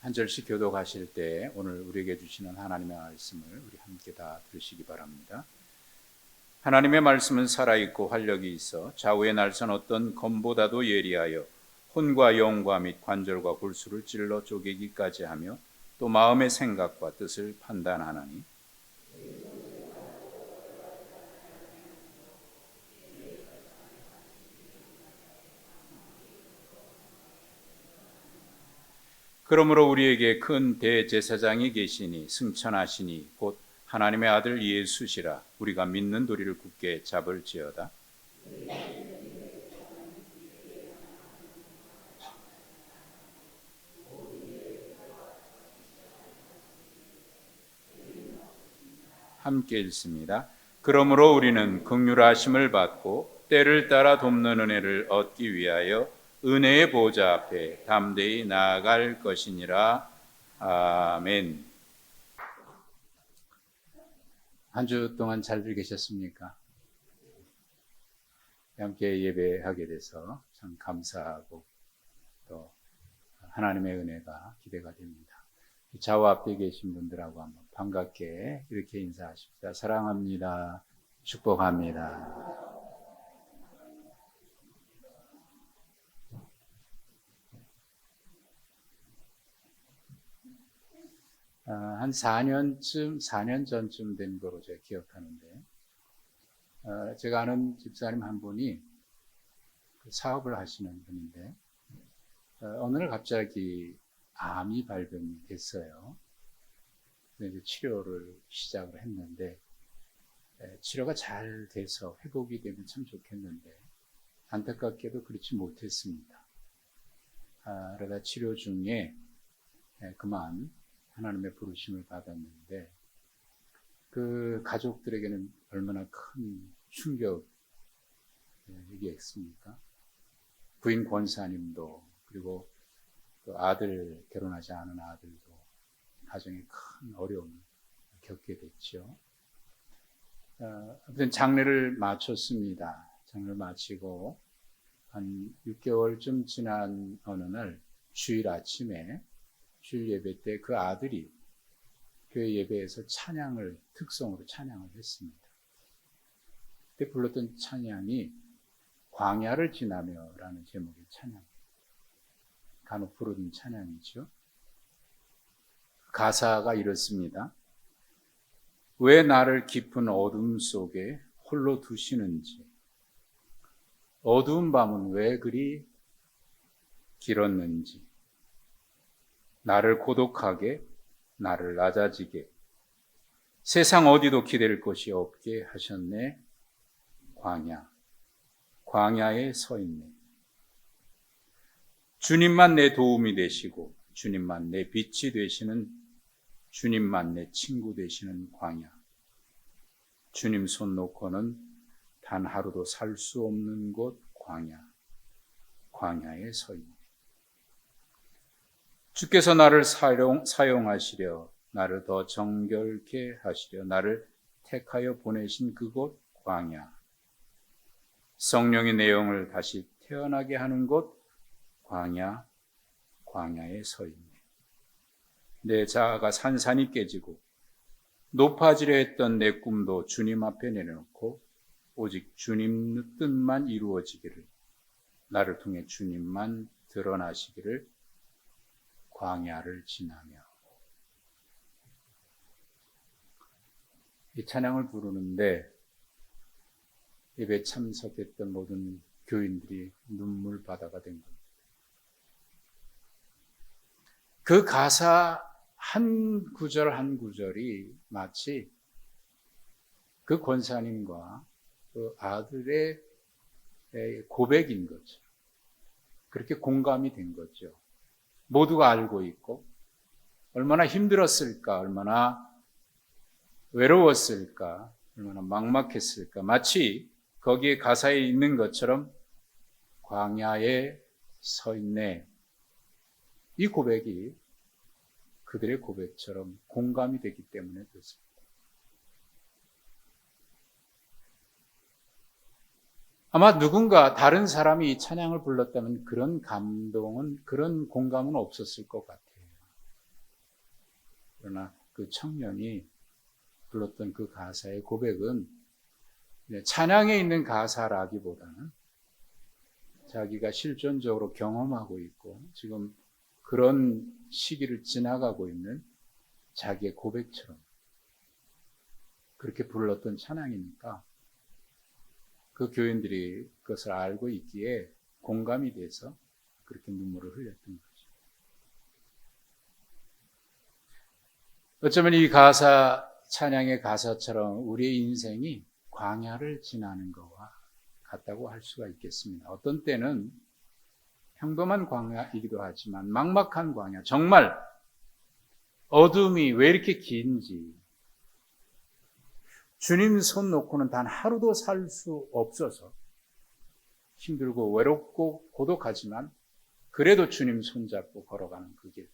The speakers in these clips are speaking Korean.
한 절씩 교독하실 때 오늘 우리에게 주시는 하나님의 말씀을 우리 함께 다 들으시기 바랍니다. 하나님의 말씀은 살아있고 활력이 있어 좌우의 날선 어떤 검보다도 예리하여 혼과 영과 및 관절과 골수를 찔러 쪼개기까지 하며 또 마음의 생각과 뜻을 판단하나니 그러므로 우리에게 큰 대제사장이 계시니 승천하시니 곧 하나님의 아들 예수시라. 우리가 믿는 도리를 굳게 잡을지어다. 함께 읽습니다. 그러므로 우리는 긍휼하심을 받고 때를 따라 돕는 은혜를 얻기 위하여 은혜의 보좌 앞에 담대히 나아갈 것이니라. 아멘. 한 주 동안 잘들 계셨습니까? 함께 예배하게 돼서 참 감사하고 또 하나님의 은혜가 기대가 됩니다. 좌우 앞에 계신 분들하고 한번 반갑게 이렇게 인사하십시다. 사랑합니다. 축복합니다. 한 4년 전쯤 된 거로 제가 기억하는데, 제가 아는 집사님 한 분이 사업을 하시는 분인데, 어느 날 갑자기 암이 발병이 됐어요. 그래서 치료를 시작을 했는데, 치료가 잘 돼서 회복이 되면 참 좋겠는데, 안타깝게도 그렇지 못했습니다. 그러다 치료 중에 그만 하나님의 부르심을 받았는데, 그 가족들에게는 얼마나 큰 충격이겠습니까? 부인 권사님도, 그리고 또 아들, 결혼하지 않은 아들도 가정에 큰 어려움을 겪게 됐죠. 아무튼 장례를 마쳤습니다. 장례를 마치고 한 6개월쯤 지난 어느 날 주일 아침에 주일 예배 때 그 아들이 교회 예배에서 특성으로 찬양을 했습니다. 그때 불렀던 찬양이 광야를 지나며 라는 제목의 찬양. 간혹 부르는 찬양이죠. 가사가 이렇습니다. 왜 나를 깊은 어둠 속에 홀로 두시는지, 어두운 밤은 왜 그리 길었는지, 나를 고독하게, 나를 낮아지게, 세상 어디도 기댈 곳이 없게 하셨네. 광야에 서 있네. 주님만 내 도움이 되시고, 주님만 내 빛이 되시는, 주님만 내 친구 되시는 광야. 주님 손 놓고는 단 하루도 살 수 없는 곳 광야에 서 있네. 주께서 나를 사용하시려, 나를 더 정결케 하시려, 나를 택하여 보내신 그곳 광야. 성령의 내용을 다시 태어나게 하는 곳 광야에 서 있네. 내 자아가 산산이 깨지고 높아지려 했던 내 꿈도 주님 앞에 내려놓고 오직 주님 뜻만 이루어지기를, 나를 통해 주님만 드러나시기를 광야를 지나며. 이 찬양을 부르는데 예배 참석했던 모든 교인들이 눈물바다가 된 겁니다. 그 가사 한 구절 한 구절이 마치 그 권사님과 그 아들의 고백인 거죠. 그렇게 공감이 된 거죠. 모두가 알고 있고 얼마나 힘들었을까, 얼마나 외로웠을까, 얼마나 막막했을까. 마치 거기에 가사에 있는 것처럼 광야에 서 있네. 이 고백이 그들의 고백처럼 공감이 되기 때문에 그렇습니다. 아마 누군가 다른 사람이 이 찬양을 불렀다면 그런 감동은, 그런 공감은 없었을 것 같아요. 그러나 그 청년이 불렀던 그 가사의 고백은 찬양에 있는 가사라기보다는 자기가 실존적으로 경험하고 있고 지금 그런 시기를 지나가고 있는 자기의 고백처럼 그렇게 불렀던 찬양이니까 그 교인들이 그것을 알고 있기에 공감이 돼서 그렇게 눈물을 흘렸던 거죠. 어쩌면 이 가사, 찬양의 가사처럼 우리의 인생이 광야를 지나는 것과 같다고 할 수가 있겠습니다. 어떤 때는 평범한 광야이기도 하지만 막막한 광야, 정말 어둠이 왜 이렇게 긴지 주님 손 놓고는 단 하루도 살 수 없어서 힘들고 외롭고 고독하지만 그래도 주님 손잡고 걸어가는 그 길.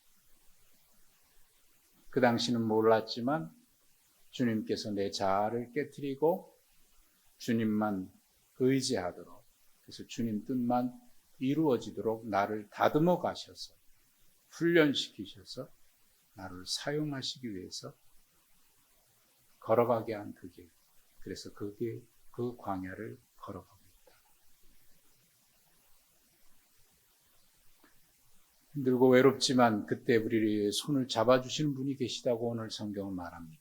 그 당시는 몰랐지만 주님께서 내 자아를 깨트리고 주님만 의지하도록, 그래서 주님 뜻만 이루어지도록 나를 다듬어 가셔서 훈련시키셔서 나를 사용하시기 위해서 걸어가게 한 그 길. 그래서 그게 그 광야를 걸어가고 있다. 힘들고 외롭지만 그때 우리의 손을 잡아주시는 분이 계시다고 오늘 성경은 말합니다.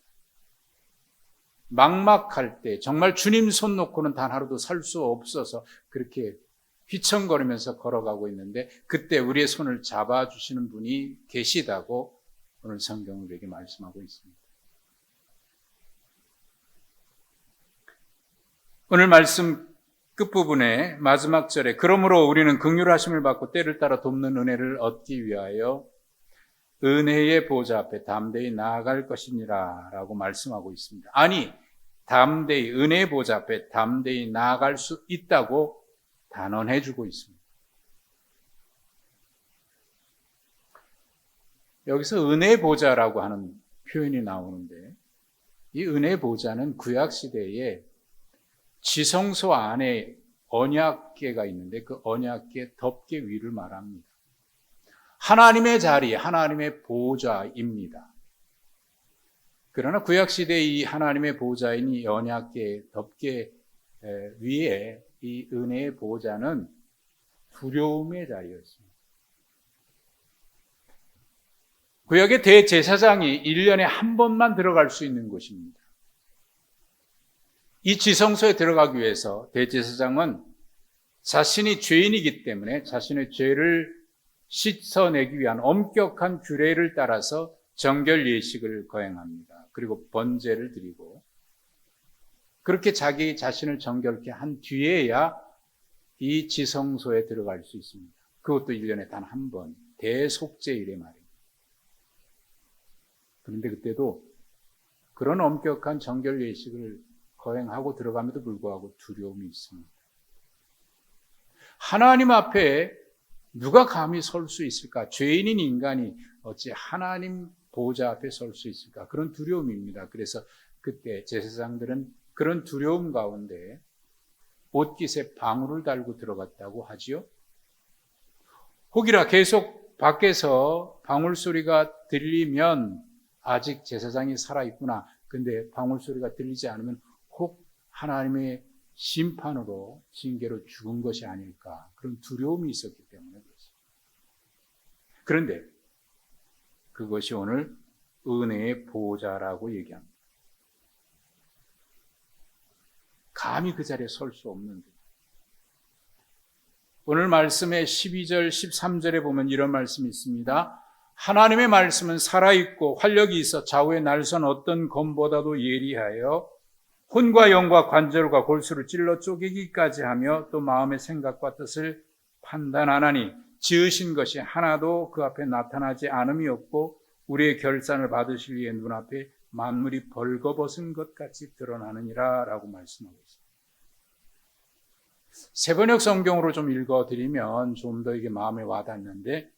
막막할 때 정말 주님 손 놓고는 단 하루도 살 수 없어서 그렇게 휘청거리면서 걸어가고 있는데 그때 우리의 손을 잡아주시는 분이 계시다고 오늘 성경은 우리에게 말씀하고 있습니다. 오늘 말씀 끝부분에 마지막 절에 그러므로 우리는 긍휼하심을 받고 때를 따라 돕는 은혜를 얻기 위하여 은혜의 보좌 앞에 담대히 나아갈 것이니라 라고 말씀하고 있습니다. 아니, 담대히 은혜의 보좌 앞에 담대히 나아갈 수 있다고 단언해 주고 있습니다. 여기서 은혜의 보좌라고 하는 표현이 나오는데 이 은혜의 보좌는 구약시대에 지성소 안에 언약궤가 있는데 그 언약궤 덮개 위를 말합니다. 하나님의 자리, 하나님의 보좌입니다. 그러나 구약시대의 이 하나님의 보좌인 이 언약궤 덮개 위에 이 은혜의 보좌는 두려움의 자리였습니다. 구약의 대제사장이 1년에 한 번만 들어갈 수 있는 곳입니다. 이 지성소에 들어가기 위해서 대제사장은 자신이 죄인이기 때문에 자신의 죄를 씻어내기 위한 엄격한 규례를 따라서 정결 예식을 거행합니다. 그리고 번제를 드리고 그렇게 자기 자신을 정결케 한 뒤에야 이 지성소에 들어갈 수 있습니다. 그것도 1년에 단 한 번, 대속죄일에 말입니다. 그런데 그때도 그런 엄격한 정결 예식을 거행하고 들어감에도 불구하고 두려움이 있습니다. 하나님 앞에 누가 감히 설 수 있을까? 죄인인 인간이 어찌 하나님 보좌 앞에 설 수 있을까? 그런 두려움입니다. 그래서 그때 제사장들은 그런 두려움 가운데 옷깃에 방울을 달고 들어갔다고 하지요. 혹이라 계속 밖에서 방울 소리가 들리면 아직 제사장이 살아있구나. 근데 방울 소리가 들리지 않으면 혹 하나님의 심판으로 징계로 죽은 것이 아닐까 그런 두려움이 있었기 때문에 그렇습니다. 그런데 그것이 오늘 은혜의 보좌라고 얘기합니다. 감히 그 자리에 설 수 없는데 오늘 말씀의 12절 13절에 보면 이런 말씀이 있습니다. 하나님의 말씀은 살아있고 활력이 있어 좌우의 날선 어떤 검보다도 예리하여 혼과 영과 관절과 골수를 찔러 쪼개기까지 하며 또 마음의 생각과 뜻을 판단하나니 지으신 것이 하나도 그 앞에 나타나지 않음이 없고 우리의 결산을 받으실 이의 눈앞에 만물이 벌거벗은 것 같이 드러나느니라 라고 말씀하고 있습니다. 새번역 성경으로 좀 읽어드리면 좀 더 이게 마음에 와닿는데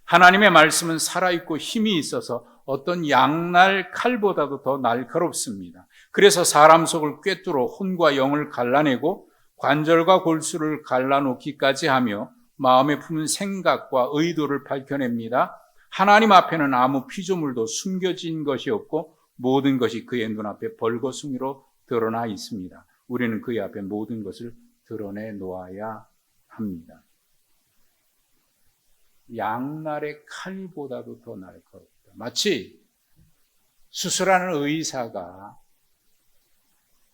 하나님의 말씀은 살아있고 힘이 있어서 어떤 양날 칼보다도 더 날카롭습니다. 그래서 사람 속을 꿰뚫어 혼과 영을 갈라내고 관절과 골수를 갈라놓기까지 하며 마음에 품은 생각과 의도를 밝혀냅니다. 하나님 앞에는 아무 피조물도 숨겨진 것이 없고 모든 것이 그의 눈앞에 벌거숭이로 드러나 있습니다. 우리는 그의 앞에 모든 것을 드러내 놓아야 합니다. 양날의 칼보다도 더 날카롭다. 마치 수술하는 의사가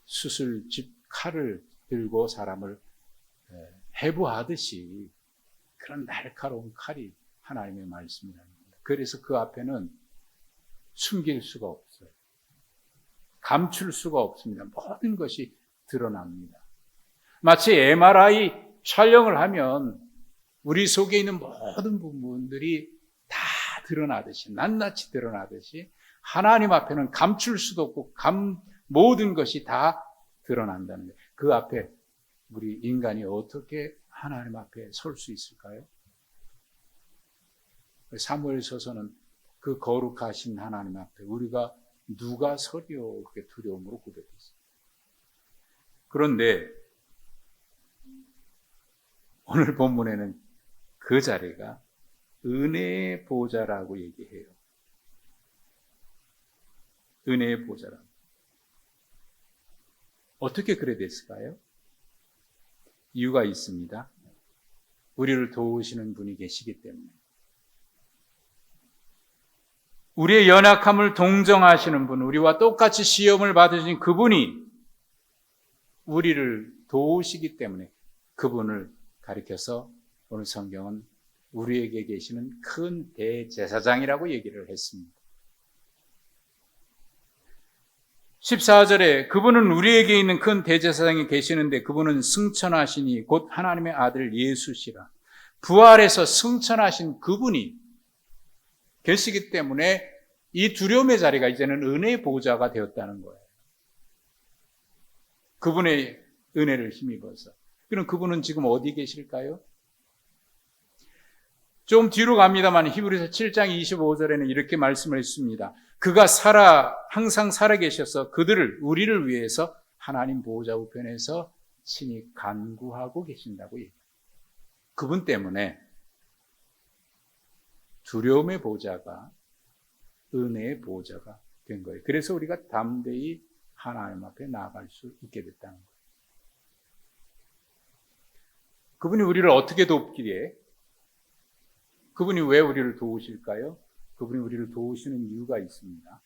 수술집 칼을 들고 사람을 해부하듯이 그런 날카로운 칼이 하나님의 말씀이라는 겁니다. 그래서 그 앞에는 숨길 수가 없어요. 감출 수가 없습니다. 모든 것이 드러납니다. 마치 MRI 촬영을 하면 우리 속에 있는 모든 부분들이 다 드러나듯이, 낱낱이 드러나듯이 하나님 앞에는 감출 수도 없고 모든 것이 다 드러난다는 거예요. 그 앞에 우리 인간이 어떻게 하나님 앞에 설 수 있을까요? 사무엘서서는 그 거룩하신 하나님 앞에 우리가 누가 서리요 그렇게 두려움으로 고백했어요. 그런데 오늘 본문에는 그 자리가 은혜의 보좌라고 얘기해요. 은혜의 보좌라고. 어떻게 그래 됐을까요? 이유가 있습니다. 우리를 도우시는 분이 계시기 때문에. 우리의 연약함을 동정하시는 분, 우리와 똑같이 시험을 받으신 그분이 우리를 도우시기 때문에 그분을 가리켜서 오늘 성경은 우리에게 계시는 큰 대제사장이라고 얘기를 했습니다. 14절에 그분은 우리에게 있는 큰 대제사장이 계시는데 그분은 승천하시니 곧 하나님의 아들 예수시라. 부활해서 승천하신 그분이 계시기 때문에 이 두려움의 자리가 이제는 은혜의 보좌가 되었다는 거예요. 그분의 은혜를 힘입어서. 그럼 그분은 지금 어디 계실까요? 좀 뒤로 갑니다만 히브리서 7장 25절에는 이렇게 말씀을 했습니다. 그가 항상 살아 계셔서 우리를 위해서 하나님 보호자 우편에서 친히 간구하고 계신다고 얘기해요. 그분 때문에 두려움의 보좌가 은혜의 보좌가 된 거예요. 그래서 우리가 담대히 하나님 앞에 나아갈 수 있게 됐다는 거예요. 그분이 우리를 어떻게 돕기에? 그분이 왜 우리를 도우실까요? 그분이 우리를 도우시는 이유가 있습니다.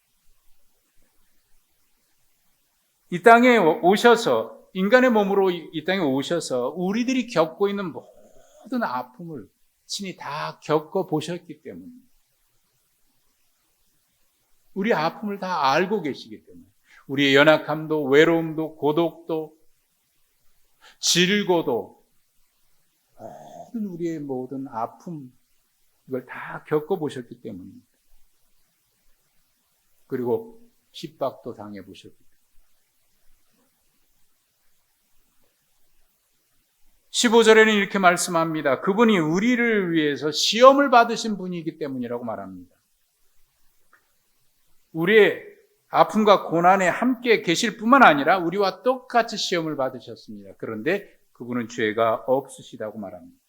이 땅에 오셔서, 인간의 몸으로 이 땅에 오셔서 우리들이 겪고 있는 모든 아픔을 친히 다 겪어보셨기 때문에, 우리 아픔을 다 알고 계시기 때문에, 우리의 연약함도, 외로움도, 고독도, 질고도, 우리의 모든 아픔, 이걸 다 겪어보셨기 때문입니다. 그리고 핍박도 당해보셨기 때문입니다. 15절에는 이렇게 말씀합니다. 그분이 우리를 위해서 시험을 받으신 분이기 때문이라고 말합니다. 우리의 아픔과 고난에 함께 계실 뿐만 아니라 우리와 똑같이 시험을 받으셨습니다. 그런데 그분은 죄가 없으시다고 말합니다.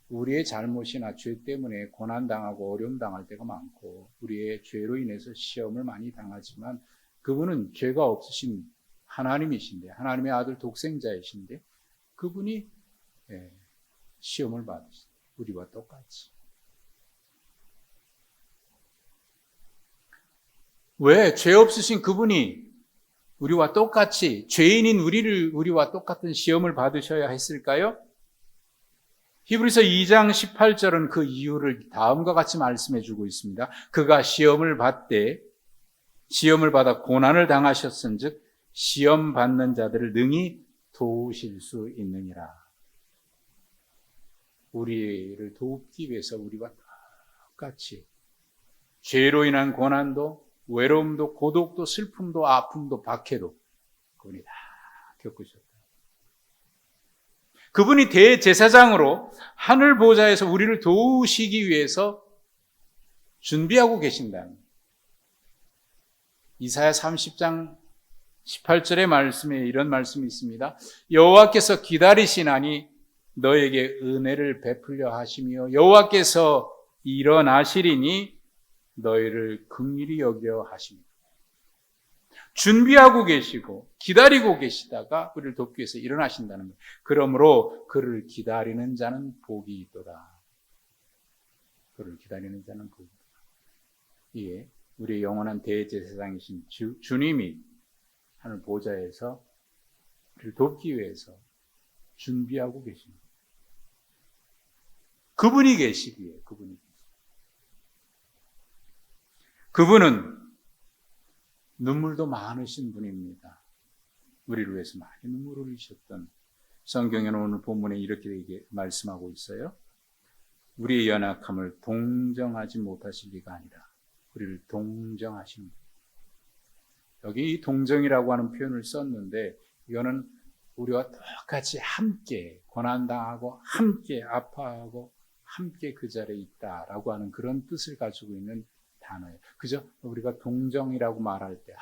우리의 잘못이나 죄 때문에 고난당하고 어려움당할 때가 많고 우리의 죄로 인해서 시험을 많이 당하지만 그분은 죄가 없으신 하나님이신데, 하나님의 아들 독생자이신데 그분이 시험을 받으시죠. 우리와 똑같이. 왜 죄 없으신 그분이 우리와 똑같이, 죄인인 우리와 똑같은 시험을 받으셔야 했을까요? 히브리서 2장 18절은 그 이유를 다음과 같이 말씀해 주고 있습니다. 그가 시험을 받아 고난을 당하셨은즉 시험 받는 자들을 능히 도우실 수 있느니라. 우리를 돕기 위해서 우리와 똑같이 죄로 인한 고난도, 외로움도, 고독도, 슬픔도, 아픔도, 박해도 그분이 다 겪으셨다. 그분이 대제사장으로 하늘 보좌에서 우리를 도우시기 위해서 준비하고 계신다는, 이사야 30장 18절의 말씀에 이런 말씀이 있습니다. 여호와께서 기다리시나니 너에게 은혜를 베풀려 하시며 여호와께서 일어나시리니 너희를 긍휼히 여겨 하십니다. 준비하고 계시고 기다리고 계시다가 우리를 돕기 위해서 일어나신다는 거예요. 그러므로 그를 기다리는 자는 복이 있도다. 그를 기다리는 자는 복이 있도다. 이에 우리의 영원한 대제사장이신 주님이 하늘 보좌에서 우리를 돕기 위해서 준비하고 계십니다. 그분이 계시기에 그분은 눈물도 많으신 분입니다. 우리를 위해서 많이 눈물을 흘리셨던, 성경에는 오늘 본문에 이렇게 말씀하고 있어요. 우리의 연약함을 동정하지 못하실 리가 아니라 우리를 동정하시는 분. 여기 이 동정이라고 하는 표현을 썼는데 이거는 우리와 똑같이 함께 고난당하고 함께 아파하고 함께 그 자리에 있다라고 하는 그런 뜻을 가지고 있는 단어예요. 그죠? 우리가 동정이라고 말할 때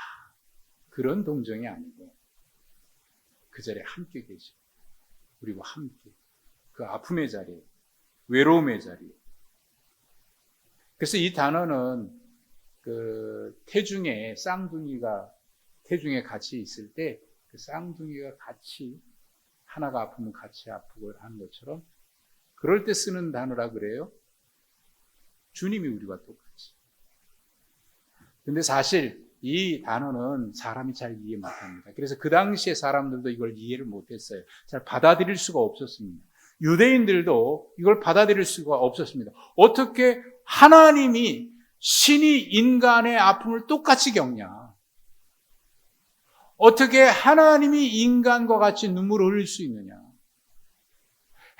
그런 동정이 아니고 그 자리에 함께 계시고 우리와 함께 그 아픔의 자리에, 외로움의 자리에. 그래서 이 단어는 그 태중에 태중에 같이 있을 때 그 쌍둥이가 같이 하나가 아프면 같이 아프고 하는 것처럼 그럴 때 쓰는 단어라 그래요. 주님이 우리와 똑같이. 근데 사실 이 단어는 사람이 잘 이해 못합니다. 그래서 그 당시에 사람들도 이걸 이해를 못했어요. 잘 받아들일 수가 없었습니다. 유대인들도 이걸 받아들일 수가 없었습니다. 어떻게 하나님이 신이 인간의 아픔을 똑같이 겪냐? 어떻게 하나님이 인간과 같이 눈물을 흘릴 수 있느냐?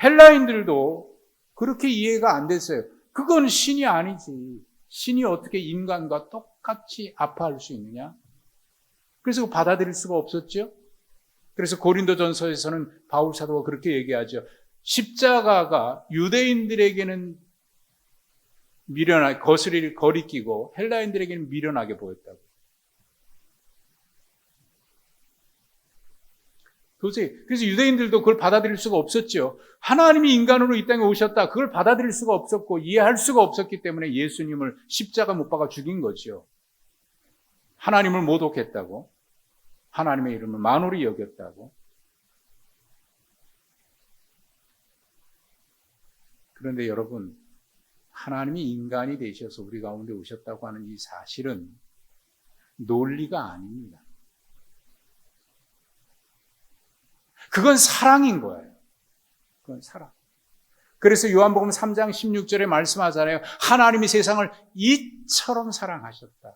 헬라인들도 그렇게 이해가 안 됐어요. 그건 신이 아니지. 신이 어떻게 인간과 똑같이 아파할 수 있느냐? 그래서 받아들일 수가 없었죠. 그래서 고린도전서에서는 바울 사도가 그렇게 얘기하죠. 십자가가 유대인들에게는 거리끼고 헬라인들에게는 미련하게 보였다고. 도저히. 그래서 유대인들도 그걸 받아들일 수가 없었죠. 하나님이 인간으로 이 땅에 오셨다. 그걸 받아들일 수가 없었고 이해할 수가 없었기 때문에 예수님을 십자가 못 박아 죽인 거죠. 하나님을 모독했다고. 하나님의 이름을 만홀히 여겼다고. 그런데 여러분, 하나님이 인간이 되셔서 우리 가운데 오셨다고 하는 이 사실은 논리가 아닙니다. 그건 사랑인 거예요. 그건 사랑. 그래서 요한복음 3장 16절에 말씀하잖아요. 하나님이 세상을 이처럼 사랑하셨다.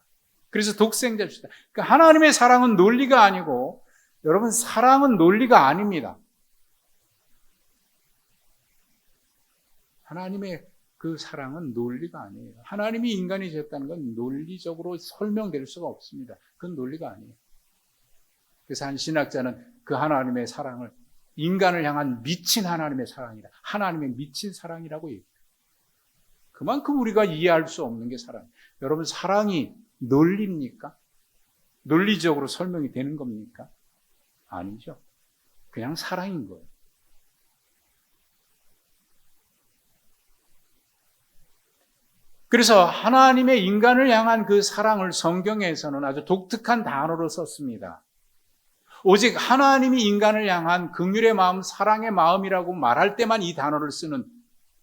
그래서 독생자 주셨다. 그러니까 하나님의 사랑은 논리가 아니고 여러분 사랑은 논리가 아닙니다. 하나님의 그 사랑은 논리가 아니에요. 하나님이 인간이 되었다는 건 논리적으로 설명될 수가 없습니다. 그건 논리가 아니에요. 그래서 한 신학자는 그 하나님의 사랑을 인간을 향한 미친 하나님의 사랑이다. 하나님의 미친 사랑이라고 얘기해요. 그만큼 우리가 이해할 수 없는 게 사랑이에요. 여러분 사랑이 논리입니까? 논리적으로 설명이 되는 겁니까? 아니죠. 그냥 사랑인 거예요. 그래서 하나님의 인간을 향한 그 사랑을 성경에서는 아주 독특한 단어로 썼습니다. 오직 하나님이 인간을 향한 긍휼의 마음, 사랑의 마음이라고 말할 때만 이 단어를 쓰는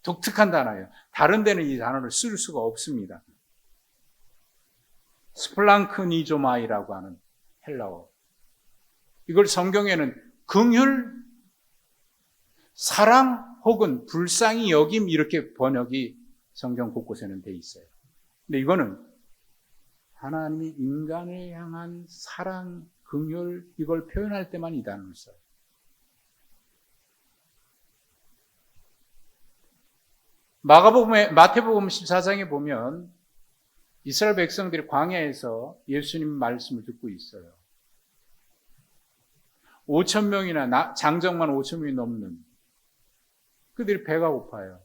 독특한 단어예요. 다른 데는 이 단어를 쓸 수가 없습니다. 스플랑크니조마이라고 하는 헬라어. 이걸 성경에는 긍휼, 사랑 혹은 불쌍히 여김 이렇게 번역이 성경 곳곳에는 돼 있어요. 근데 이거는 하나님이 인간을 향한 사랑, 긍휼 이걸 표현할 때만 이 단어를 써요. 마태복음 14장에 보면 이스라엘 백성들이 광야에서 예수님 말씀을 듣고 있어요. 5,000명이나 장정만 5,000명이 넘는 그들이 배가 고파요.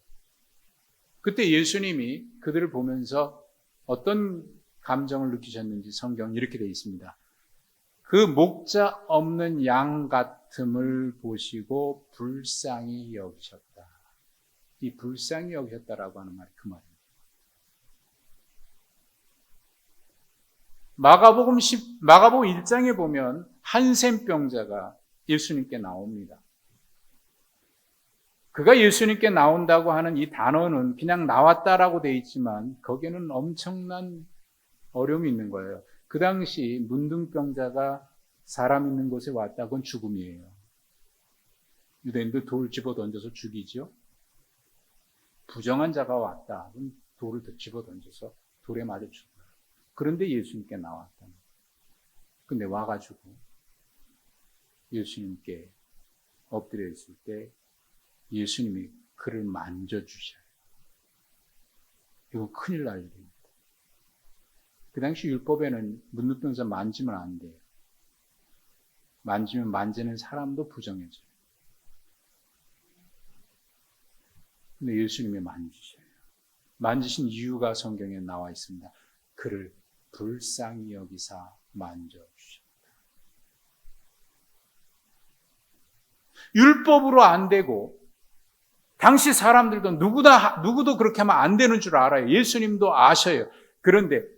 그때 예수님이 그들을 보면서 어떤 감정을 느끼셨는지 성경 이렇게 되어 있습니다. 그 목자 없는 양 같음을 보시고 불쌍히 여기셨다. 이 불쌍히 여기셨다라고 하는 말이 그 말입니다. 마가복음 1장에 보면 한센병자가 예수님께 나옵니다. 그가 예수님께 나온다고 하는 이 단어는 그냥 나왔다라고 되어 있지만 거기에는 엄청난 어려움이 있는 거예요. 그 당시 문둥병자가 사람 있는 곳에 왔다, 그건 죽음이에요. 유대인들 돌 집어 던져서 죽이죠. 부정한 자가 왔다, 그럼 돌을 집어 던져서 돌에 맞아 죽어요. 그런데 예수님께 나왔다. 근데 와가지고 예수님께 엎드려 있을 때 예수님이 그를 만져주셔요. 이건 큰일 날 일입니다. 그 당시 율법에는 문둥병자 만지면 안 돼요. 만지면 만지는 사람도 부정해져요. 근데 예수님이 만지셔요. 만지신 이유가 성경에 나와 있습니다. 그를 불쌍히 여기사 만져주셨다. 율법으로 안 되고 당시 사람들도 누구도 그렇게 하면 안 되는 줄 알아요. 예수님도 아셔요. 그런데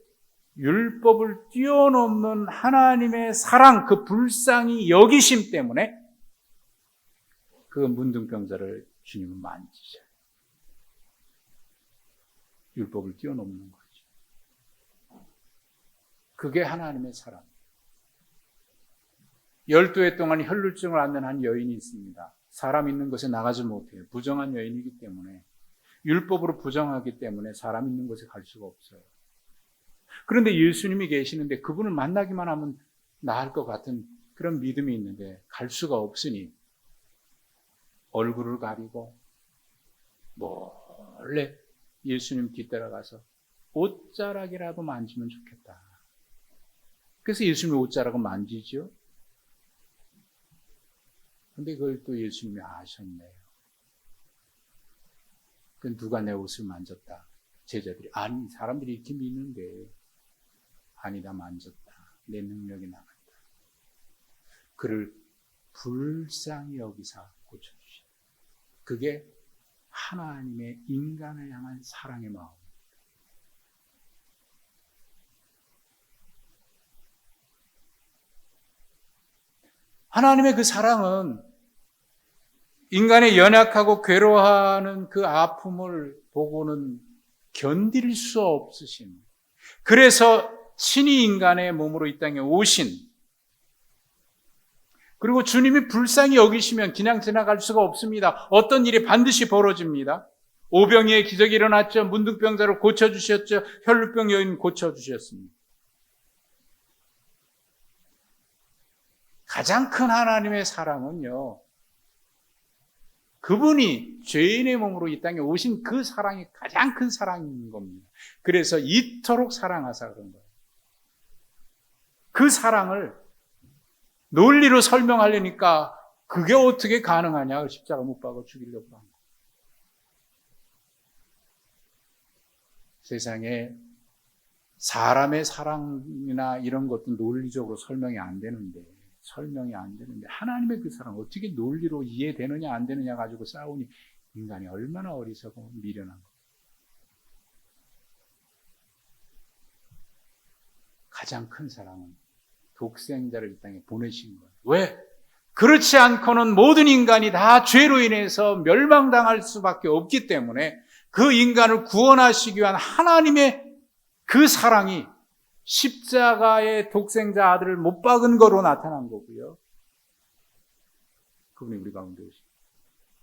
율법을 뛰어넘는 하나님의 사랑, 그 불쌍히 여기심 때문에 그 문둥병자를 주님은 만지셔요. 율법을 뛰어넘는 거죠. 그게 하나님의 사랑. 12해 동안 혈루증을 앓는 한 여인이 있습니다. 사람 있는 곳에 나가지 못해요. 부정한 여인이기 때문에, 율법으로 부정하기 때문에 사람 있는 곳에 갈 수가 없어요. 그런데 예수님이 계시는데 그분을 만나기만 하면 나을 것 같은 그런 믿음이 있는데 갈 수가 없으니 얼굴을 가리고 몰래 예수님 뒤따라가서 옷자락이라도 만지면 좋겠다. 그래서 예수님이 옷자락을 만지죠. 근데 그걸 또 예수님이 아셨네요. 그 누가 내 옷을 만졌다. 제자들이, 아니, 사람들이 이렇게 믿는데, 아니다, 만졌다. 내 능력이 나갔다. 그를 불쌍히 여기사 고쳐주시다. 그게 하나님의 인간을 향한 사랑의 마음입니다. 하나님의 그 사랑은 인간의 연약하고 괴로워하는 그 아픔을 보고는 견딜 수 없으신, 그래서 친히 인간의 몸으로 이 땅에 오신, 그리고 주님이 불쌍히 여기시면 그냥 지나갈 수가 없습니다. 어떤 일이 반드시 벌어집니다. 오병이의 기적이 일어났죠. 문둥병자를 고쳐주셨죠. 혈루병 여인 고쳐주셨습니다. 가장 큰 하나님의 사랑은요, 그분이 죄인의 몸으로 이 땅에 오신 그 사랑이 가장 큰 사랑인 겁니다. 그래서 이토록 사랑하사 그런 거예요. 그 사랑을 논리로 설명하려니까 그게 어떻게 가능하냐, 십자가 못 박아 죽이려고 하는 거예요. 세상에 사람의 사랑이나 이런 것도 논리적으로 설명이 안 되는데 하나님의 그 사랑 어떻게 논리로 이해되느냐 안 되느냐 가지고 싸우니 인간이 얼마나 어리석고 미련한 거. 가장 큰 사랑은 독생자를 이 땅에 보내신 거예요. 왜? 그렇지 않고는 모든 인간이 다 죄로 인해서 멸망당할 수밖에 없기 때문에 그 인간을 구원하시기 위한 하나님의 그 사랑이 십자가의 독생자 아들을 못 박은 거로 나타난 거고요. 그분이 우리 가운데 오십니다.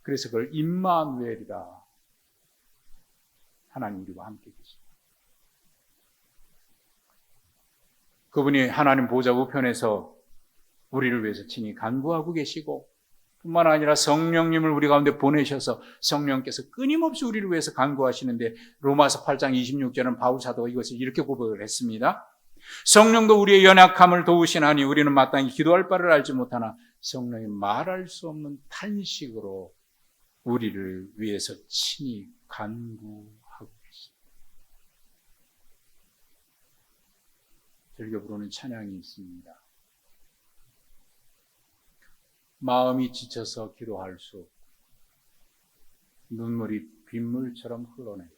그래서 그걸 임마누엘이라, 하나님 우리와 함께 계십니다. 그분이 하나님 보좌 우편에서 우리를 위해서 친히 간구하고 계시고, 뿐만 아니라 성령님을 우리 가운데 보내셔서 성령께서 끊임없이 우리를 위해서 간구하시는데, 로마서 8장 26절은 바울 사도가 이것을 이렇게 고백을 했습니다. 성령도 우리의 연약함을 도우시나니 우리는 마땅히 기도할 바를 알지 못하나 성령이 말할 수 없는 탄식으로 우리를 위해서 친히 간구하고 계십니다. 즐겨 부르는 찬양이 있습니다. 마음이 지쳐서 기도할 수 없고 눈물이 빗물처럼 흘러내려.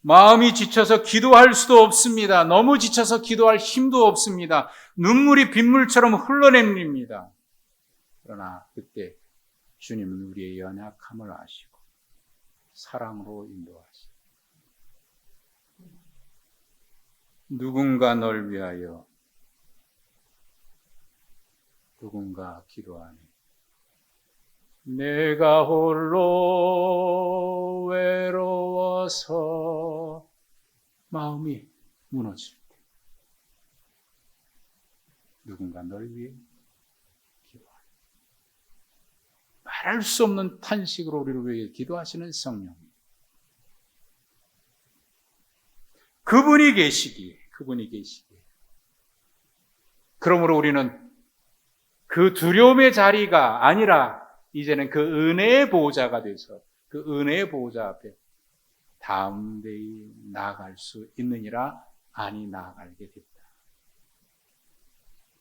마음이 지쳐서 기도할 수도 없습니다. 너무 지쳐서 기도할 힘도 없습니다. 눈물이 빗물처럼 흘러냅니다. 그러나 그때 주님은 우리의 연약함을 아시고 사랑으로 인도하시고 누군가 널 위하여 누군가 기도하니 내가 홀로 외로워서 마음이 무너질 때 누군가 널 위해 기도하니 말할 수 없는 탄식으로 우리를 위해 기도하시는 성령 그분이 계시기에 그러므로 우리는 그 두려움의 자리가 아니라 이제는 그 은혜의 보호자가 돼서 그 은혜의 보호자 앞에 다음 데이 나아갈 수 있느니라. 아니 나아가게 됐다.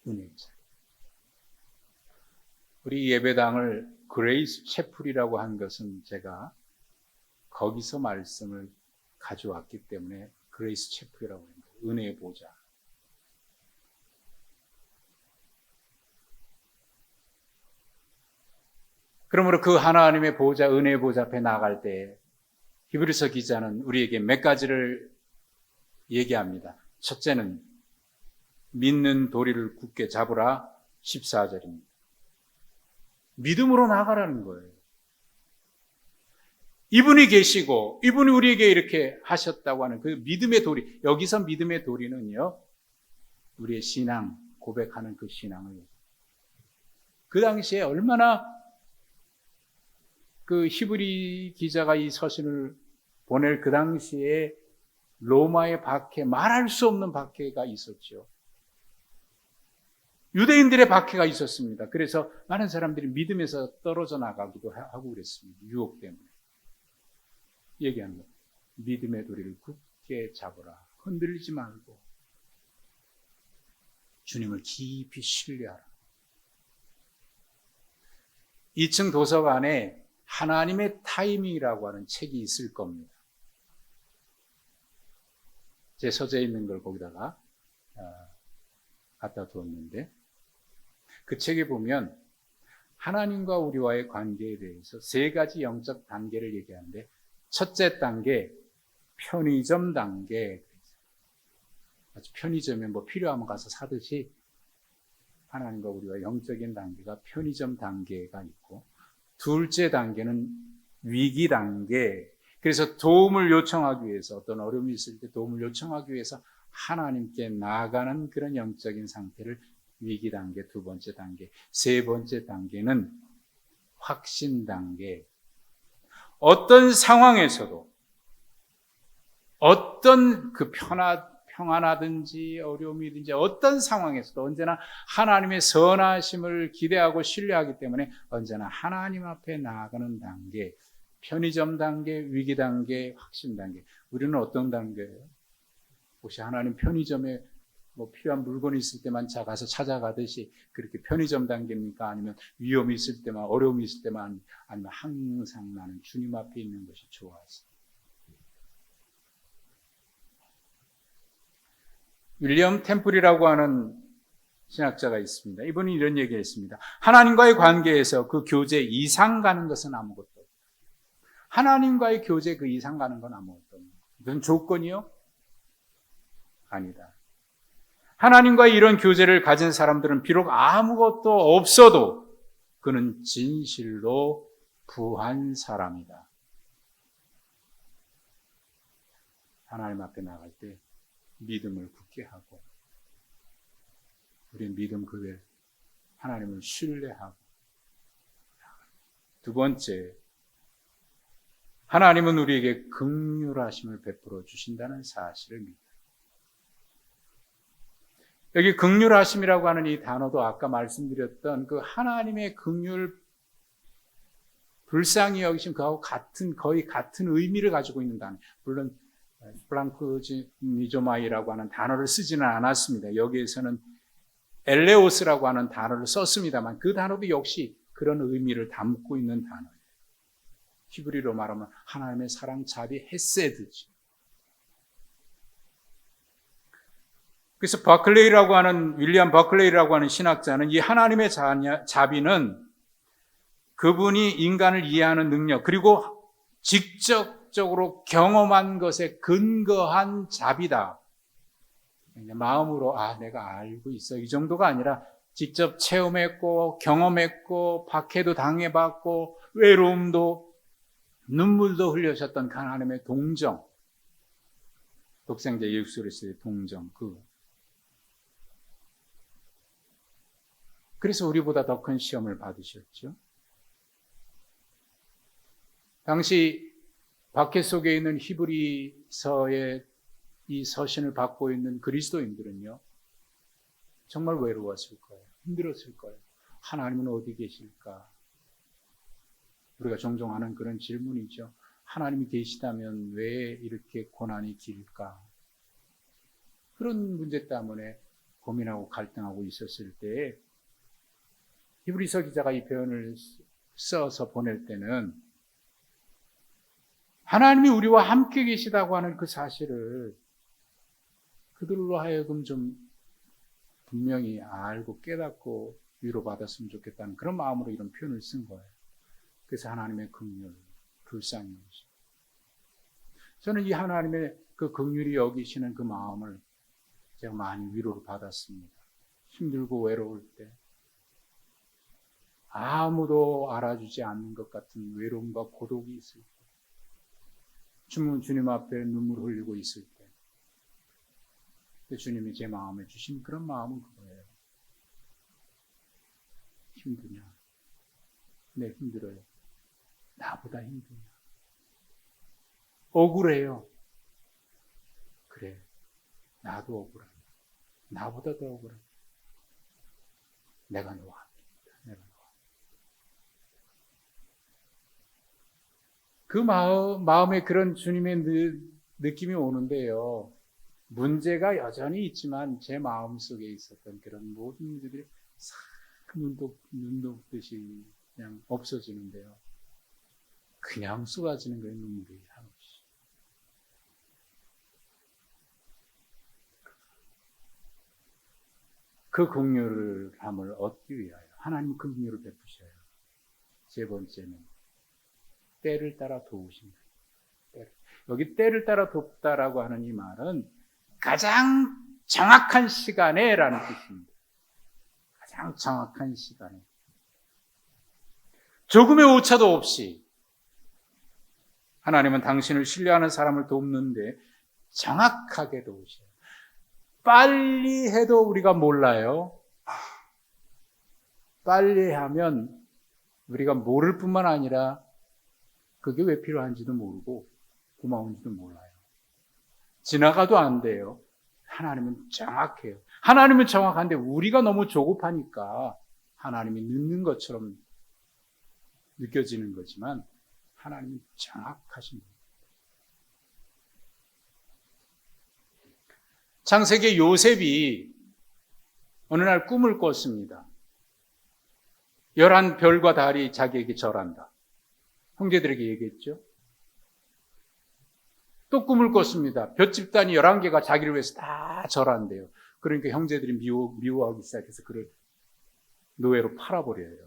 은혜의 자리. 우리 예배당을 그레이스 채플이라고 한 것은 제가 거기서 말씀을 가져왔기 때문에 그레이스 채플이라고 합니다. 은혜의 보호자. 그러므로 그 하나님의 보호자, 은혜의 보호자 앞에 나아갈 때 히브리서 기자는 우리에게 몇 가지를 얘기합니다. 첫째는 믿는 도리를 굳게 잡으라 14절입니다. 믿음으로 나아가라는 거예요. 이분이 계시고 이분이 우리에게 이렇게 하셨다고 하는 그 믿음의 도리, 여기서 믿음의 도리는요, 우리의 신앙, 고백하는 그 신앙을 그 당시에 얼마나 그 히브리 기자가 이 서신을 보낼 그 당시에 로마의 박해, 말할 수 없는 박해가 있었죠. 유대인들의 박해가 있었습니다. 그래서 많은 사람들이 믿음에서 떨어져 나가기도 하고 그랬습니다. 유혹 때문에. 얘기하는 것. 믿음의 도리를 굳게 잡으라. 흔들리지 말고 주님을 깊이 신뢰하라. 2층 도서관에 하나님의 타이밍이라고 하는 책이 있을 겁니다. 제 서재에 있는 걸 거기다가 갖다 두었는데 그 책에 보면 하나님과 우리와의 관계에 대해서 3가지 영적 단계를 얘기하는데 첫째 단계, 편의점 단계. 마치 편의점에 뭐 필요하면 가서 사듯이 하나님과 우리와 영적인 단계가 편의점 단계가 있고 둘째 단계는 위기 단계. 그래서 도움을 요청하기 위해서 어떤 어려움이 있을 때 도움을 요청하기 위해서 하나님께 나아가는 그런 영적인 상태를 위기 단계, 2번째 단계. 3번째 단계는 확신 단계. 어떤 상황에서도 어떤 그 평안하든지 어려움이든지 어떤 상황에서도 언제나 하나님의 선하심을 기대하고 신뢰하기 때문에 언제나 하나님 앞에 나아가는 단계, 편의점 단계, 위기 단계, 확신 단계. 우리는 어떤 단계예요? 혹시 하나님 편의점에 뭐 필요한 물건이 있을 때만 가서 찾아가듯이 그렇게 편의점 단계입니까? 아니면 위험이 있을 때만, 어려움이 있을 때만, 아니면 항상 나는 주님 앞에 있는 것이 좋아서? 윌리엄 템플이라고 하는 신학자가 있습니다. 이분이 이런 얘기를 했습니다. 하나님과의 관계에서 그 교제 이상 가는 것은 아무것도 없다. 하나님과의 교제 그 이상 가는 건 아무것도 없다. 그건 조건이요? 아니다. 하나님과의 이런 교제를 가진 사람들은 비록 아무것도 없어도 그는 진실로 부한 사람이다. 하나님 앞에 나갈 때 믿음을 굳게 하고 우리는 믿음 그대로 하나님을 신뢰하고 2번째, 하나님은 우리에게 긍휼하심을 베풀어 주신다는 사실을 믿다. 여기 긍휼하심이라고 하는 이 단어도 아까 말씀드렸던 그 하나님의 긍휼, 불쌍히 여기심 그하고 거의 같은 의미를 가지고 있는 단어. 물론 플랑크니조마이라고 하는 단어를 쓰지는 않았습니다. 여기에서는 엘레오스라고 하는 단어를 썼습니다만 그 단어도 역시 그런 의미를 담고 있는 단어예요. 히브리로 말하면 하나님의 사랑, 자비, 헤세드지. 그래서 윌리엄 버클레이라고 하는 신학자는 이 하나님의 자비는 그분이 인간을 이해하는 능력, 그리고 직접적으로 경험한 것에 근거한 자비다. 마음으로 내가 알고 있어 이 정도가 아니라 직접 체험했고 경험했고 박해도 당해봤고 외로움도 눈물도 흘려셨던 하나님의 동정, 독생자 예수 그리스도의 동정, 그래서 우리보다 더 큰 시험을 받으셨죠. 당시 박해 속에 있는 히브리서의 이 서신을 받고 있는 그리스도인들은요, 정말 외로웠을 거예요. 힘들었을 거예요. 하나님은 어디 계실까? 우리가 종종 하는 그런 질문이죠. 하나님이 계시다면 왜 이렇게 고난이 길까? 그런 문제 때문에 고민하고 갈등하고 있었을 때 히브리서 기자가 이 표현을 써서 보낼 때는 하나님이 우리와 함께 계시다고 하는 그 사실을 그들로 하여금 좀 분명히 알고 깨닫고 위로받았으면 좋겠다는 그런 마음으로 이런 표현을 쓴 거예요. 그래서 하나님의 긍휼, 불쌍히 여기시고, 저는 이 하나님의 그 긍휼이 여기시는 그 마음을 제가 많이 위로를 받았습니다. 힘들고 외로울 때, 아무도 알아주지 않는 것 같은 외로움과 고독이 있을 때, 주님 앞에 눈물 흘리고 있을 때, 주님이 제 마음에 주신 그런 마음은 그거예요. 힘드냐? 네, 힘들어요. 나보다 힘드냐? 억울해요. 그래, 나도 억울하다. 나보다 더 억울하다. 내가 너와 함께입니다. 내가 너와. 그 마음에 그런 주님의 느낌이 오는데요. 문제가 여전히 있지만 제 마음속에 있었던 그런 모든 문제들이 싹 눈도 뜨시 그냥 없어지는데요. 그냥 쏟아지는 거예요, 눈물이 한없이. 그 긍휼함을 얻기 위하여 하나님은 긍휼을 베푸셔요. 세 번째는 때를 따라 도우신다. 여기 때를 따라 돕다라고 하는 이 말은 가장 정확한 시간에 라는 뜻입니다. 가장 정확한 시간에. 조금의 오차도 없이 하나님은 당신을 신뢰하는 사람을 돕는데 정확하게 도우셔요. 빨리 해도 우리가 몰라요. 빨리 하면 우리가 모를 뿐만 아니라 그게 왜 필요한지도 모르고 고마운지도 몰라요. 지나가도 안 돼요. 하나님은 정확해요. 하나님은 정확한데 우리가 너무 조급하니까 하나님이 늦는 것처럼 느껴지는 거지만 하나님은 정확하신 분입니다. 창세기 요셉이 어느 날 꿈을 꿨습니다. 11별과 달이 자기에게 절한다. 형제들에게 얘기했죠. 또 꿈을 꿨습니다. 별 집단이 11개가 자기를 위해서 다 절한대요. 그러니까 형제들이 미워하기 시작해서 그를 노예로 팔아버려요.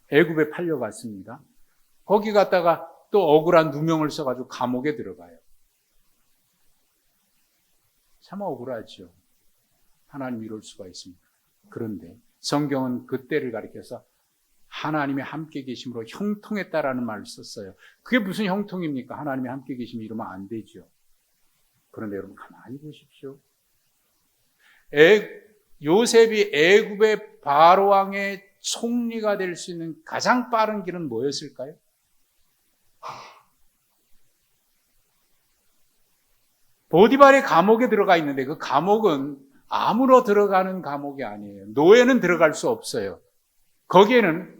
애굽에 팔려갔습니다. 거기 갔다가 또 억울한 누명을 써가지고 감옥에 들어가요. 참 억울하죠. 하나님 이럴 수가 있습니까? 그런데 성경은 그 때를 가리켜서 하나님의 함께 계심으로 형통했다라는 말을 썼어요. 그게 무슨 형통입니까? 하나님의 함께 계심이 이러면 안 되죠. 그런데 여러분 가만히 보십시오. 요셉이 애굽의 바로왕의 총리가 될 수 있는 가장 빠른 길은 뭐였을까요? 보디발의 감옥에 들어가 있는데 그 감옥은 아무로 들어가는 감옥이 아니에요. 노예는 들어갈 수 없어요. 거기에는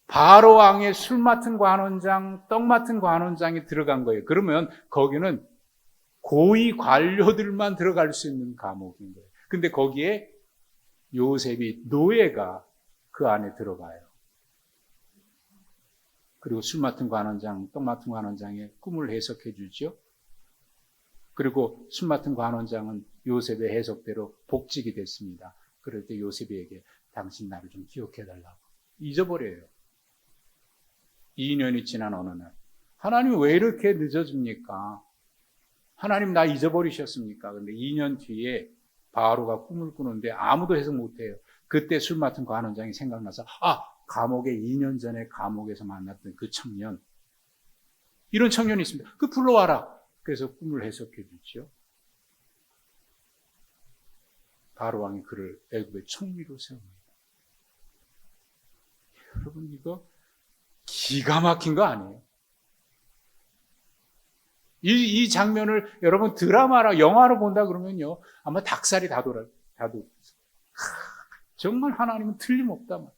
바로왕의 술 맡은 관원장, 떡 맡은 관원장이 들어간 거예요. 그러면 거기는 고위 관료들만 들어갈 수 있는 감옥인 거예요. 근데 거기에 요셉이 노예가 그 안에 들어가요. 그리고 술 맡은 관원장, 떡 맡은 관원장의 꿈을 해석해 주죠. 그리고 술 맡은 관원장은 요셉의 해석대로 복직이 됐습니다. 그럴 때 요셉에게 당신 나를 좀 기억해 달라고. 잊어버려요. 2년이 지난 어느 날. 하나님 왜 이렇게 늦어집니까? 하나님 나 잊어버리셨습니까? 근데 2년 뒤에 바로가 꿈을 꾸는데 아무도 해석 못해요. 그때 술 맡은 관원장이 생각나서 감옥에 2년 전에 감옥에서 만났던 그 청년. 이런 청년이 있습니다. 그 불러와라. 그래서 꿈을 해석해 주죠. 바로 왕이 그를 애굽의 총리로 세웁니다. 여러분 이거 기가 막힌 거 아니에요? 이 장면을 여러분 드라마나 영화로 본다 그러면요 아마 닭살이 다 돋아요. 정말 하나님은 틀림없다 말이에요.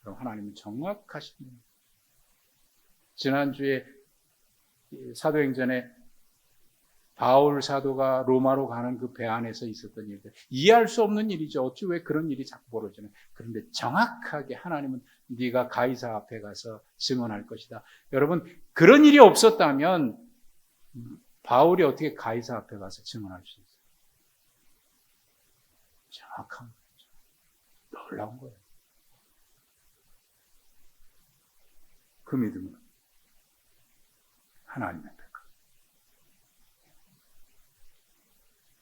그럼 하나님은 정확하신 분이에요. 지난주에 사도행전에 바울 사도가 로마로 가는 그 배 안에서 있었던 일들, 이해할 수 없는 일이죠. 어찌 왜 그런 일이 자꾸 벌어지나. 그런데 정확하게 하나님은 네가 가이사 앞에 가서 증언할 것이다. 여러분 그런 일이 없었다면 바울이 어떻게 가이사 앞에 가서 증언할 수 있어요? 정확한 거죠. 놀라운 거예요. 그 믿음은 하나님의 백합.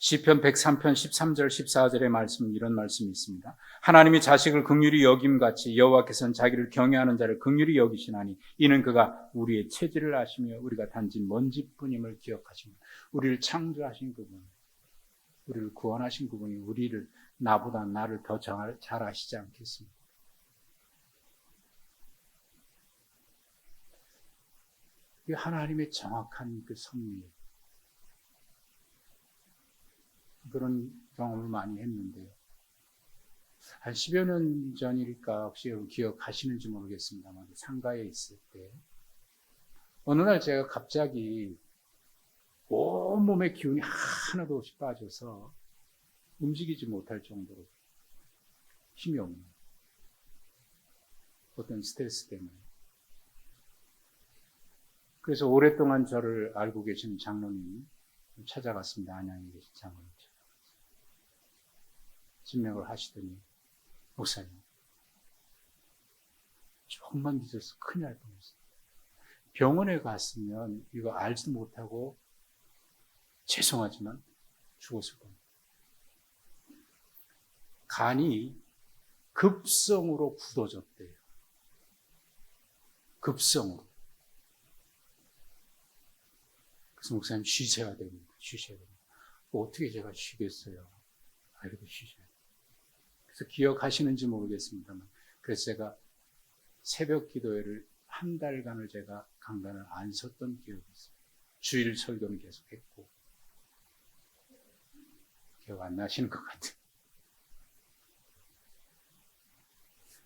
시편 103편 13절 14절의 말씀은 이런 말씀이 있습니다. 하나님이 자식을 긍휼히 여김같이 여호와께서는 자기를 경외하는 자를 긍휼히 여기시나니 이는 그가 우리의 체질을 아시며 우리가 단지 먼지뿐임을 기억하십니다. 우리를 창조하신 그분, 우리를 구원하신 그분이 우리를 나보다 나를 더 잘 아시지 않겠습니까? 이 하나님의 정확한 그 섭리, 그런 경험을 많이 했는데요. 한 10여 년 전일까 혹시 여러분 기억하시는지 모르겠습니다만 상가에 있을 때 어느 날 제가 갑자기 온몸의 기운이 하나도 없이 빠져서 움직이지 못할 정도로 힘이 없는 어떤 스트레스 때문에. 그래서 오랫동안 저를 알고 계신 장로님이 찾아갔습니다. 안양에 계신 장로님 찾아갔어요. 진맥을 하시더니 목사님 조금만 늦어서 큰일 날 뻔했어요. 병원에 갔으면 이거 알지도 못하고 죄송하지만 죽었을 겁니다. 간이 급성으로 굳어졌대요. 급성으로. 그래서 목사님 쉬셔야 됩니다. 쉬셔야 됩니다. 어떻게 제가 쉬겠어요? 이렇게 쉬셔야 돼요. 그래서 기억하시는지 모르겠습니다만 그래서 제가 새벽 기도회를 한 달간을 제가 강단을 안 섰던 기억이 있어요. 주일 설교는 계속했고 기억 안 나시는 것 같아요.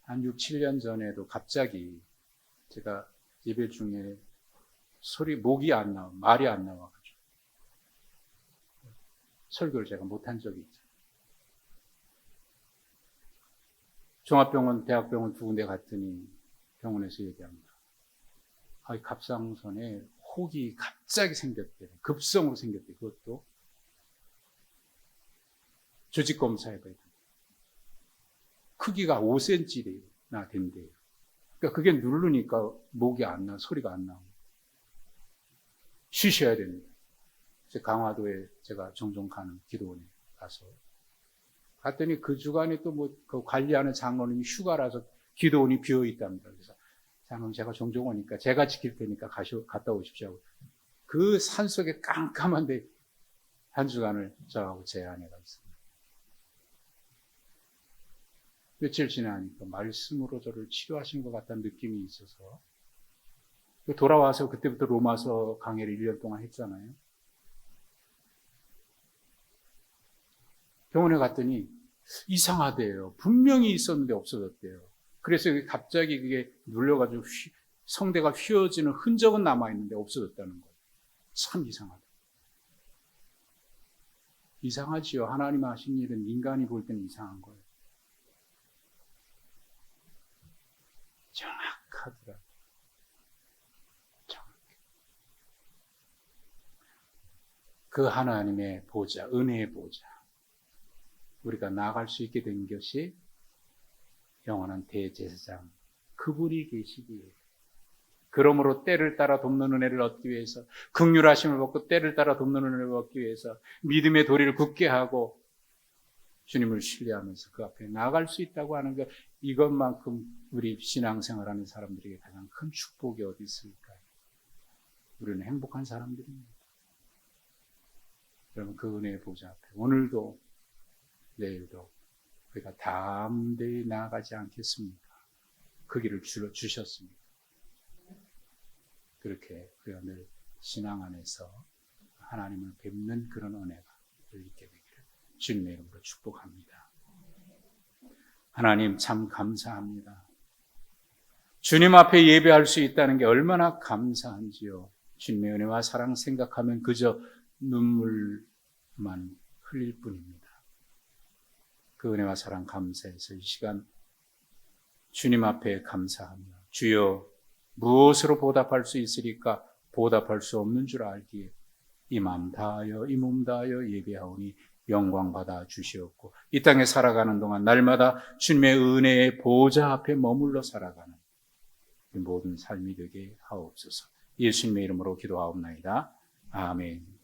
한 6, 7년 전에도 갑자기 제가 예배 중에 목이 안 나와, 말이 안 나와가지고 설교를 제가 못한 적이 있죠. 종합병원, 대학병원 두 군데 갔더니 병원에서 얘기합니다. 갑상선에 혹이 갑자기 생겼대. 급성으로 생겼대. 그것도 조직검사해봐야 돼. 크기가 5cm나 된대요. 그러니까 그게 누르니까 목이 안 나, 소리가 안 나오고. 쉬셔야 됩니다. 강화도에 제가 종종 가는 기도원에 가서 갔더니 그 주간에 또 그 관리하는 장로님이 휴가라서 기도원이 비어 있답니다. 그래서 장로님 제가 종종 오니까 제가 지킬 테니까 갔다 오십시오. 그 산속에 깜깜한데 한 주간을 저하고 제 아내가 있습니다. 며칠 지나니까 말씀으로 저를 치료하신 것 같다는 느낌이 있어서 돌아와서 그때부터 로마서 강의를 1년 동안 했잖아요. 병원에 갔더니 이상하대요. 분명히 있었는데 없어졌대요. 그래서 갑자기 그게 눌려가지고 성대가 휘어지는 흔적은 남아있는데 없어졌다는 거예요. 참 이상하다. 이상하지요. 하나님 하신 일은 인간이 볼 때는 이상한 거예요. 정확하더라. 그 하나님의 보좌, 은혜의 보좌, 우리가 나아갈 수 있게 된 것이 영원한 대제사장, 그분이 계시기에, 그러므로 때를 따라 돕는 은혜를 얻기 위해서, 긍휼하심을 받고 때를 따라 돕는 은혜를 얻기 위해서 믿음의 도리를 굳게 하고 주님을 신뢰하면서 그 앞에 나아갈 수 있다고 하는 것, 이것만큼 우리 신앙생활하는 사람들에게 가장 큰 축복이 어디 있을까요? 우리는 행복한 사람들입니다. 여러분, 그 은혜의 보좌 앞에 오늘도 내일도 우리가 담대히 나아가지 않겠습니까? 그 길을 주셨습니다. 그렇게 우리가 늘 신앙 안에서 하나님을 뵙는 그런 은혜가 있게 되기를 주님의 이름으로 축복합니다. 하나님 참 감사합니다. 주님 앞에 예배할 수 있다는 게 얼마나 감사한지요. 주님의 은혜와 사랑 생각하면 그저 눈물만 흘릴 뿐입니다. 그 은혜와 사랑 감사해서 이 시간 주님 앞에 감사하며 주여 무엇으로 보답할 수 있으리까? 보답할 수 없는 줄 알기에 이 마음 다하여 이 몸 다하여 예배하오니 영광 받아 주시옵고 이 땅에 살아가는 동안 날마다 주님의 은혜의 보좌 앞에 머물러 살아가는 이 모든 삶이 되게 하옵소서. 예수님의 이름으로 기도하옵나이다. 아멘.